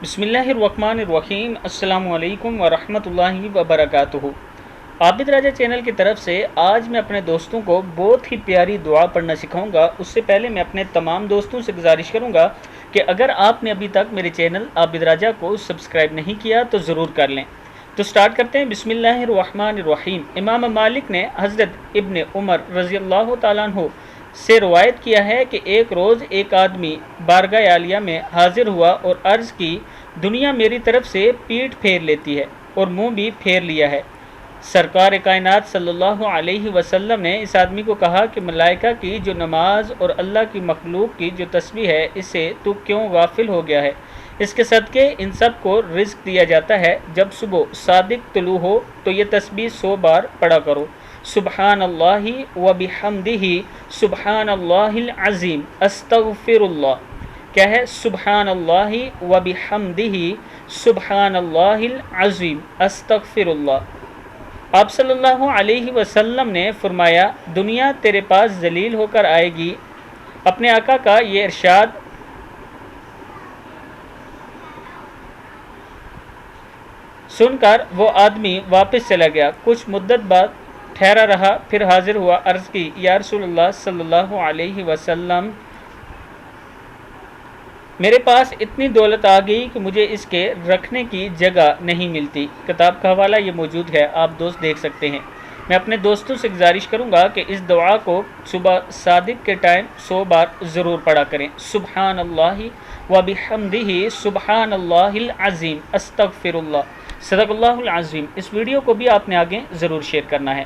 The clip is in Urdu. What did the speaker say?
بسم اللہ الرحمن الرحیم۔ السلام علیکم ورحمۃ اللہ وبرکاتہ۔ عابد راجہ چینل کی طرف سے آج میں اپنے دوستوں کو بہت ہی پیاری دعا پڑھنا سکھاؤں گا۔ اس سے پہلے میں اپنے تمام دوستوں سے گزارش کروں گا کہ اگر آپ نے ابھی تک میرے چینل عابد راجہ کو سبسکرائب نہیں کیا تو ضرور کر لیں۔ تو سٹارٹ کرتے ہیں۔ بسم اللہ الرحمن الرحیم۔ امام مالک نے حضرت ابن عمر رضی اللہ تعالیٰ عنہ سے روایت کیا ہے کہ ایک روز ایک آدمی بارگاہ عالیہ میں حاضر ہوا اور عرض کی، دنیا میری طرف سے پیٹھ پھیر لیتی ہے اور منہ بھی پھیر لیا ہے۔ سرکار کائنات صلی اللہ علیہ وسلم نے اس آدمی کو کہا کہ ملائکہ کی جو نماز اور اللہ کی مخلوق کی جو تسبیح ہے، اس سے تو کیوں غافل ہو گیا ہے؟ اس کے صدقے ان سب کو رزق دیا جاتا ہے۔ جب صبح صادق طلوع ہو تو یہ تسبیح 100 بار پڑھا کرو۔ سبحان اللہ و بحمدہ سبحان اللہ العظیم استغفر اللہ۔ کیا ہے؟ سبحان اللہ و بحمدہ سبحان اللہ العظیم استغفر اللہ۔ آپ صلی اللہ علیہ وسلم نے فرمایا، دنیا تیرے پاس ذلیل ہو کر آئے گی۔ اپنے آقا کا یہ ارشاد سن کر وہ آدمی واپس چلا گیا۔ کچھ مدت بعد ٹھہرا رہا، پھر حاضر ہوا، عرض کی، یا رسول اللہ صلی اللہ علیہ وسلم، میرے پاس اتنی دولت آ گئی کہ مجھے اس کے رکھنے کی جگہ نہیں ملتی۔ کتاب کا حوالہ یہ موجود ہے، آپ دوست دیکھ سکتے ہیں۔ میں اپنے دوستوں سے گزارش کروں گا کہ اس دعا کو صبح صادق کے ٹائم 100 بار ضرور پڑھا کریں۔ سبحان اللہ و بحمدہ سبحان اللہ العظیم استغفر اللہ۔ صدق اللہ العظیم۔ اس ویڈیو کو بھی آپ نے آگے ضرور شیئر کرنا ہے۔